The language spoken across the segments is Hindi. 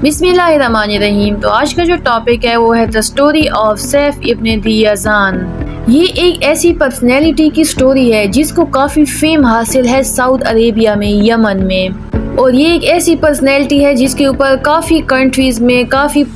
बिस्मिल्लाहिर्रहमानिर्रहीम। तो आज का जो टॉपिक है वो है द स्टोरी ऑफ सैफ इब्न दी यज़ान। ये एक ऐसी पर्सनैलिटी की स्टोरी है जिसको काफ़ी फेम हासिल है सऊदी अरेबिया में, यमन में। और ये एक ऐसी पर्सनैलिटी है जिसके ऊपर काफ़ी कंट्रीज़ में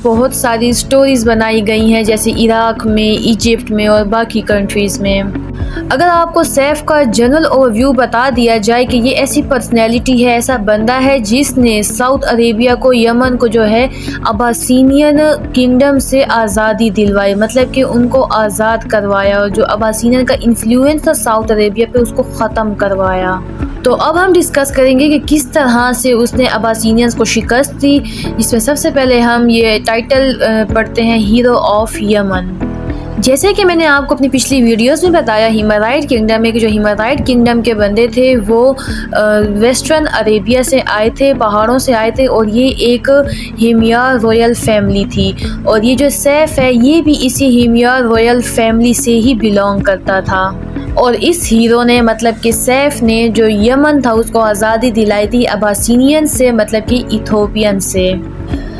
बहुत सारी स्टोरीज़ बनाई गई हैं, जैसे इराक़ में, इजिप्ट में और बाकी कंट्रीज़ में। अगर आपको सैफ का जनरल ओवरव्यू बता दिया जाए कि ये ऐसी पर्सनैलिटी है, ऐसा बंदा है जिसने सऊदी अरेबिया को, यमन को जो है अब्बासिनियन किंगडम से आज़ादी दिलवाई, मतलब कि उनको आज़ाद करवाया और जो अब्बासिनियन का इन्फ्लुएंस था सऊदी अरेबिया पे उसको ख़त्म करवाया। तो अब हम डिस्कस करेंगे कि किस तरह से उसने अब्बासिनियंस को शिकस्त दी। इसमें सबसे पहले हम ये टाइटल पढ़ते हैं, हीरो ऑफ यमन। जैसे कि मैंने आपको अपनी पिछली वीडियोस में बताया, हिमाराइट किंगडम में, कि जो हिमाराइट किंगडम के बंदे थे वो वेस्टर्न अरेबिया से आए थे, पहाड़ों से आए थे, और ये एक हिमयार रॉयल फैमिली थी। और ये जो सैफ है ये भी इसी हिमयार रॉयल फैमिली से ही बिलोंग करता था। और इस हीरो ने, मतलब कि सैफ ने, जो यमन था उसको आज़ादी दिलाई थी अब्बासिनियन से, मतलब कि इथोपियन से।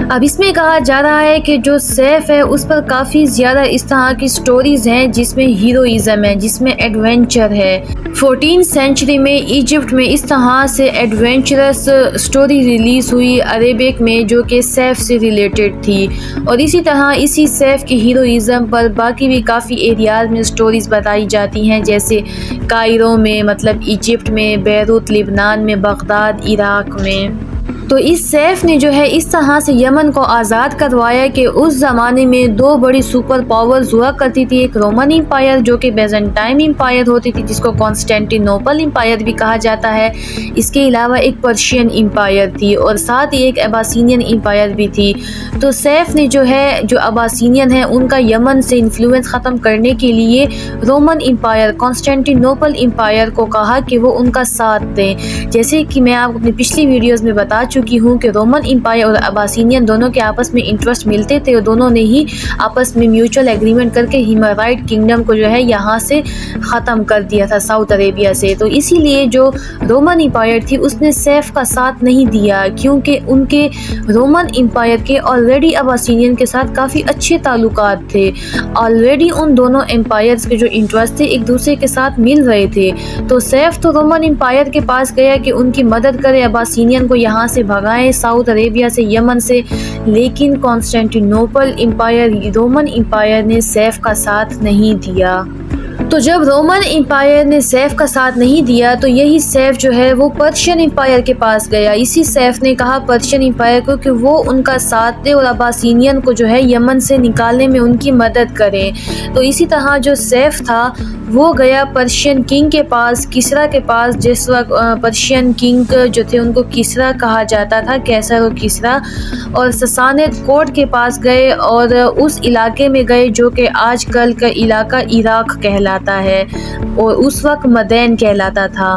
अब इसमें कहा जा रहा है कि जो सैफ है उस पर काफ़ी ज़्यादा इस तरह की स्टोरीज़ हैं जिसमें हीरोइज़म है, जिसमें एडवेंचर है। 14th सेंचुरी में इजिप्ट में इस तरह से एडवेंचरस स्टोरी रिलीज़ हुई अरेबिक में, जो कि सैफ से रिलेटेड थी। और इसी तरह इसी सैफ के हीरोइज़म पर बाकी भी काफ़ी एरियाज़ में स्टोरीज़ बताई जाती हैं, जैसे कायरो में, मतलब इजिप्ट में, बैरूत लिबनान में, बगदाद इराक़ में। तो इस सैफ ने जो है इस तरह से यमन को आज़ाद करवाया कि उस ज़माने में दो बड़ी सुपर पावर्स हुआ करती थी। एक रोमन एम्पायर जो कि बेजेंटाइन एम्पायर होती थी, जिसको कॉन्स्टेंटिनोपल एम्पायर भी कहा जाता है। इसके अलावा एक पर्शियन एम्पायर थी और साथ ही एक अब्बासिनियन एम्पायर भी थी। तो सैफ ने जो है, जो अब्बासिनियन है उनका यमन से इन्फ्लुएंस ख़त्म करने के लिए रोमन एम्पायर, कॉन्स्टेंटिनोपल एम्पायर को कहा कि वो उनका साथ दें। जैसे कि मैं आपको अपनी पिछली वीडियोज़ में बता चुकी हूँ कि रोमन एम्पायर और अब्बासिनियन दोनों के आपस में इंटरेस्ट मिलते थे और दोनों ने ही आपस में म्यूचुअल एग्रीमेंट करके हिमाराइट किंगडम को जो है यहाँ से ख़त्म कर दिया था सऊदी अरेबिया से। तो इसीलिए जो रोमन एम्पायर थी उसने सैफ का साथ नहीं दिया, क्योंकि उनके रोमन एम्पायर के ऑलरेडी अब्बासिनियन के साथ काफ़ी अच्छे ताल्लुकात थे। ऑलरेडी उन दोनों एम्पायर्स के जो इंटरेस्ट थे एक दूसरे के साथ मिल रहे थे। तो सैफ तो रोमन एम्पायर के पास गया कि उनकी मदद करे, अब्बासिनियन को यहाँ से भगाएं सऊदी अरेबिया से, यमन से। लेकिन कॉन्स्टेंटिनोपल एम्पायर, रोमन एम्पायर ने सैफ का साथ नहीं दिया। तो जब रोमन एम्पायर ने सैफ का साथ नहीं दिया तो यही सैफ जो है वो पर्शियन एम्पायर के पास गया। इसी सैफ ने कहा पर्शियन एम्पायर को कि वो उनका साथ दे और अब्बासिनियन को जो है यमन से निकालने में उनकी मदद करें। तो इसी तरह जो सैफ था वो गया पर्शियन किंग के पास, किसरा के पास। जिस वक्त पर्शियन किंग जो थे उनको किसरा कहा जाता था, कैसर और किसरा। और ससानिद कोर्ट के पास गए और उस इलाके में गए जो कि आजकल का इलाका इराक़ कहलाता है और उस वक्त मदैन कहलाता था।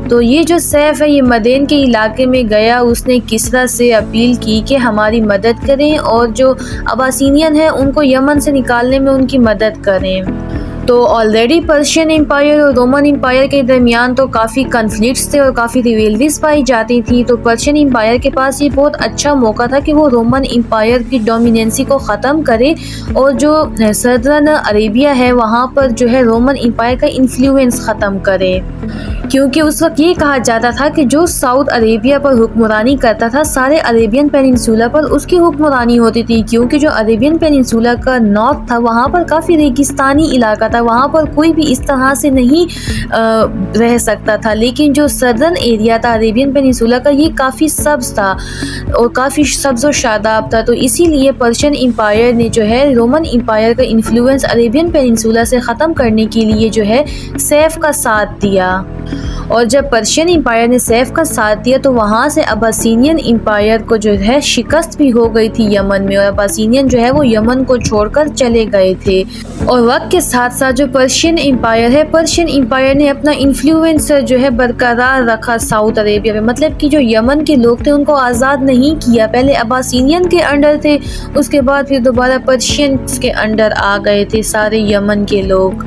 तो ये जो सैफ है ये मदैन के इलाके में गया, उसने किसरा से अपील की कि हमारी मदद करें और जो अब्बासिनियन है उनको यमन से निकालने में उनकी मदद करें। तो ऑलरेडी पर्शियन एम्पायर और रोमन एम्पायर के दरमियान तो काफ़ी कन्फ्लिक्ट्स थे और काफ़ी रिवेलरीज पाई जाती थी। तो पर्शियन एम्पायर के पास ये बहुत अच्छा मौका था कि वो रोमन एम्पायर की डोमिनेंसी को ख़त्म करे और जो सदर्न अरेबिया है वहाँ पर जो है रोमन एम्पायर का इन्फ्लुएंस ख़त्म करे। क्योंकि उस वक्त ये कहा जाता था कि जो सऊदी अरेबिया पर हुक्मरानी करता था सारे अरेबियन पेनिनसुला पर उसकी हुक्मरानी होती थी, क्योंकि जो अरेबियन पेनिनसुला का नॉर्थ था वहाँ पर काफ़ी रेगिस्तानी इलाका था, वहाँ पर कोई भी इस तरह से नहीं रह सकता था। लेकिन जो सदर्न एरिया था अरेबियन पेनिनसुला का ये काफ़ी सब्ज़ था और काफ़ी सब्ज़ और शादाब था। तो इसीलिए पर्शियन एम्पायर ने जो है रोमन एम्पायर का इन्फ्लुएंस अरेबियन पेनिनसुला से ख़त्म करने के लिए जो है सैफ का साथ दिया। और जब पर्शियन एम्पायर ने सैफ का साथ दिया तो वहाँ से अब्बासिनियन एम्पायर को जो है शिकस्त भी हो गई थी यमन में, और अब्बासिनियन जो है वो यमन को छोड़कर चले गए थे। और वक्त के साथ साथ जो पर्शियन एम्पायर है, पर्शियन एम्पायर ने अपना इन्फ्लुएंस जो है बरकरार रखा सऊदी अरेबिया में। मतलब कि जो यमन के लोग थे उनको आज़ाद नहीं किया, पहले अब्बासिनियन के अंडर थे, उसके बाद फिर दोबारा पर्शियन के अंडर आ गए थे सारे यमन के लोग।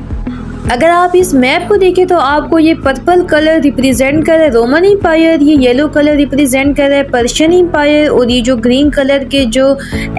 अगर आप इस मैप को देखें तो आपको ये पर्पल कलर रिप्रेजेंट कर रहा है रोमन एम्पायर, ये येलो कलर रिप्रेजेंट कर रहा है पर्शियन एम्पायर, और ये जो ग्रीन कलर के जो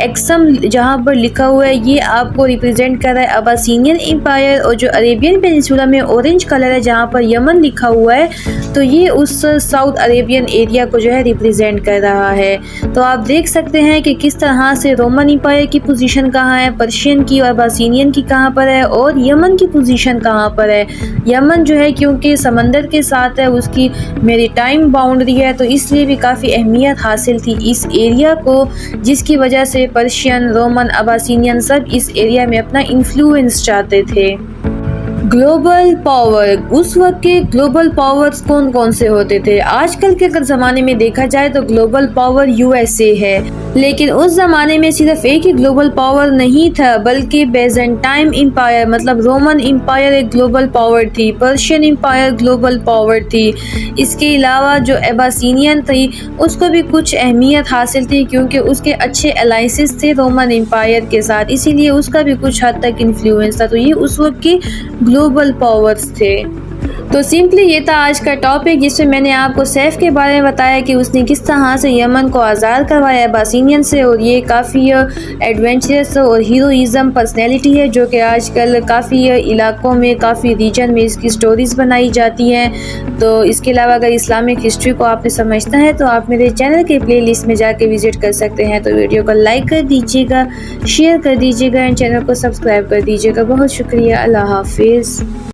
एक्सम जहाँ पर लिखा हुआ है ये आपको रिप्रेजेंट कर रहा है अबासीनियन एम्पायर, और जो अरेबियन पेनिनसुला में ऑरेंज कलर है जहाँ पर यमन लिखा हुआ है तो ये उस साउथ अरेबियन एरिया को जो है रिप्रेजेंट कर रहा है। तो आप देख सकते हैं कि किस तरह से रोमन एम्पायर की पोजीशन कहाँ है, पर्शियन की और अबासीनियन की कहाँ पर है, और यमन की पोजीशन कहाँ पर है। यमन जो है क्योंकि समंदर के साथ है, उसकी मैरीटाइम बाउंड्री है, तो इसलिए भी काफ़ी अहमियत हासिल थी इस एरिया को, जिसकी वजह से पर्शियन, रोमन, अबासीनियन सब इस एरिया में अपना इन्फ्लुएंस चाहते थे। ग्लोबल पावर, उस वक्त के ग्लोबल पावर्स कौन कौन से होते थे? आजकल के अगर ज़माने में देखा जाए तो ग्लोबल पावर यूएसए है, लेकिन उस ज़माने में सिर्फ एक ही ग्लोबल पावर नहीं था, बल्कि बेजेंटाइन एम्पायर मतलब रोमन एम्पायर एक ग्लोबल पावर थी, पर्शियन एम्पायर ग्लोबल पावर थी। इसके अलावा जो अबासीनियन थी उसको भी कुछ अहमियत हासिल थी क्योंकि उसके अच्छे अलाइंसेस थे रोमन एम्पायर के साथ, इसीलिए उसका भी कुछ हद तक इन्फ्लुएंस था। तो ये उस वक्त की ग्लोबल पावर्स थे। तो सिंपली ये था आज का टॉपिक, जिसमें मैंने आपको सैफ के बारे में बताया कि उसने किस तरह से यमन को आज़ाद करवाया अबासीनियन से, और ये काफ़ी एडवेंचरस और हीरोइज़म पर्सनैलिटी है जो कि आजकल काफ़ी इलाकों में, काफ़ी रीजन में इसकी स्टोरीज़ बनाई जाती हैं। तो इसके अलावा अगर इस्लामिक हिस्ट्री को आपने समझना है तो आप मेरे चैनल के प्लेलिस्ट में जाके विज़िट कर सकते हैं। तो वीडियो को लाइक कर दीजिएगा, शेयर कर दीजिएगा एंड चैनल को सब्सक्राइब कर दीजिएगा। बहुत शुक्रिया, अल्लाह हाफिज़।